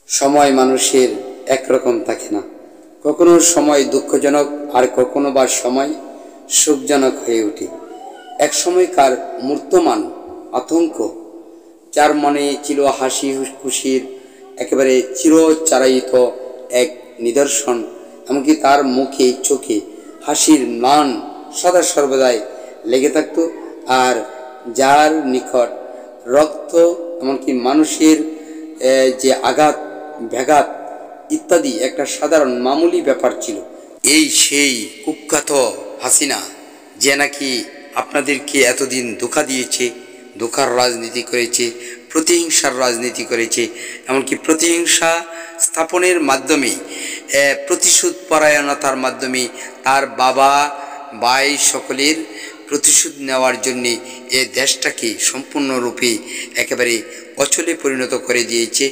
সময় মানুষের একরকম থাকে না, কখনো সময় দুঃখজনক আর কখনো বা সময় সুখজনক হয়ে ওঠে। এক সময়কার মূর্তমান আতঙ্ক, যার মনে ছিল হাসি খুশির একেবারে চিরচারায়িত এক নিদর্শন, এমনকি তার মুখে চোখে হাসির ম্লান সদা সর্বদাই লেগে থাকত। আর যার নিকট রক্ত এমনকি মানুষের যে আঘাত ব্যাঘাত ইত্যাদি একটা সাধারণ মামুলি ব্যাপার ছিল। এই সেই কুখ্যাত হাসিনা, যে নাকি আপনাদেরকে এতদিন ধোঁকা দিয়েছে, ধোঁকার রাজনীতি করেছে, প্রতিহিংসার রাজনীতি করেছে, এমনকি প্রতিহিংসা স্থাপনের মাধ্যমে প্রতিশোধ পরায়ণতার মাধ্যমে তার বাবা ভাই সকলের প্রতিশোধ নেওয়ার জন্যে এ দেশটাকে সম্পূর্ণরূপে একেবারে অচলে পরিণত করে দিয়েছে।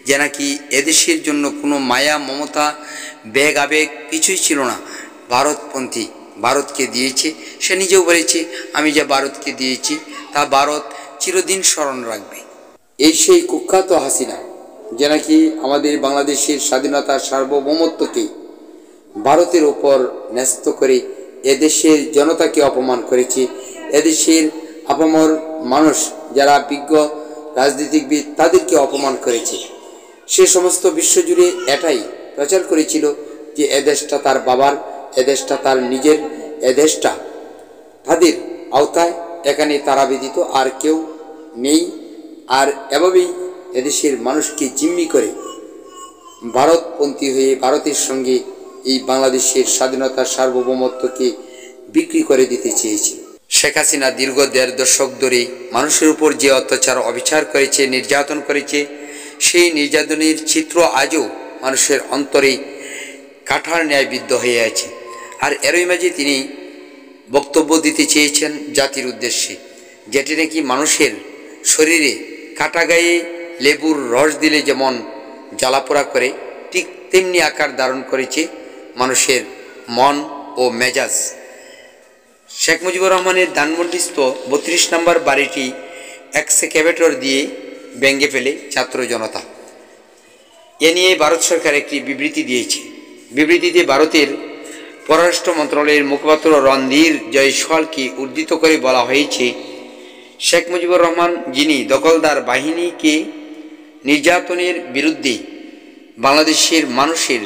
যে নাকি এদেশের জন্য কোনো মায়া মমতা বেগ আবেগ কিছুই ছিল না, ভারতপন্থী ভারতকে দিয়েছে। সে নিজেও বলেছে, আমি যা ভারতকে দিয়েছি তা ভারত চিরদিন স্মরণ রাখবে। এই সেই কুখ্যাত হাসিনা, যে নাকি আমাদের বাংলাদেশের স্বাধীনতা সার্বভৌমত্বকে ভারতের ওপর ন্যস্ত করে এদেশের জনতাকে অপমান করেছে। এদেশের আপামর মানুষ যারা বিজ্ঞ রাজনীতিবিদ তাদেরকে অপমান করেছে। সে সমস্ত বিশ্বজুড়ে এটাই প্রচার করেছিল যে এদেশটা তার বাবার, এদেশটা তার নিজের, এদেশটা তাদের আওতায়, এখানে তারা ব্যতীত আর কেউ নেই। আর এভাবেই এদেশের মানুষকে জিম্মি করে ভারতপন্থী হয়ে ভারতের সঙ্গে এই বাংলাদেশের স্বাধীনতার সার্বভৌমত্বকে বিক্রি করে দিতে চেয়েছিল। শেখ হাসিনা দীর্ঘ 1.5 দশক ধরে মানুষের উপর যে অত্যাচার অবিচার করেছে, নির্যাতন করেছে, সেই নির্যাতনের চিত্র আজও মানুষের অন্তরে কাঁঠার ন্যায় বিদ্ধ হয়ে আছে। আর এরই মাঝে তিনি বক্তব্য দিতে চেয়েছেন জাতির উদ্দেশ্যে, যেটি নাকি মানুষের শরীরে কাটা গায়ে লেবুর রস দিলে যেমন জ্বালাপোড়া করে, ঠিক তেমনি আকার ধারণ করেছে মানুষের মন ও মেজাজ। শেখ মুজিবুর রহমানের ধানমন্ডিস্থ 32 নম্বর বাড়িটি এক্সকেভেটর দিয়ে ভেঙে ফেলে ছাত্র জনতা। এ নিয়ে ভারত সরকার একটি বিবৃতি দিয়েছে। বিবৃতিতে ভারতের পররাষ্ট্র মন্ত্রণালয়ের মুখপাত্র রণধীর জয়সওয়ালকে উদ্ধৃত করে বলা হয়েছে, শেখ মুজিবুর রহমান, যিনি দখলদার বাহিনীকে নির্যাতনের বিরুদ্ধে বাংলাদেশের মানুষের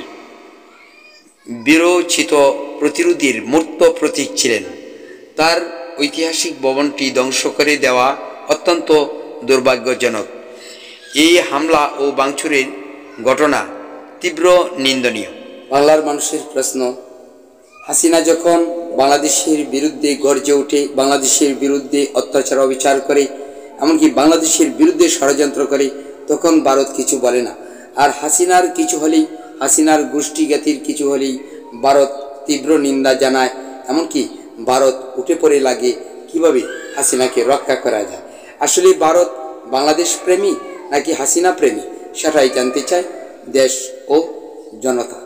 বিরোচিত প্রতিরোধের মূর্ত প্রতীক ছিলেন, তার ঐতিহাসিক ভবনটি ধ্বংস করে দেওয়া অত্যন্ত দুর্ভাগ্যজনক। এই হামলা ও ভাঙচুরের ঘটনা তীব্র নিন্দনীয়। বাংলার মানুষের প্রশ্ন, হাসিনা যখন বাংলাদেশের বিরুদ্ধে গর্জে ওঠে, বাংলাদেশের বিরুদ্ধে অত্যাচার অবিচার করে, এমনকি বাংলাদেশের বিরুদ্ধে ষড়যন্ত্র করে, তখন ভারত কিছু বলে না। আর হাসিনার কিছু হলেই, হাসিনার গোষ্ঠীজ্ঞাতির কিছু হলেই ভারত তীব্র নিন্দা জানায়। এমনকি ভারত উঠে পড়ে লাগে কিভাবে হাসিনাকে রক্ষা করা যায়। আসলে ভারত বাংলাদেশ প্রেমী নাকি হাসিনা প্রেমী, সেটাই জানতে চায় দেশ ও জনতা।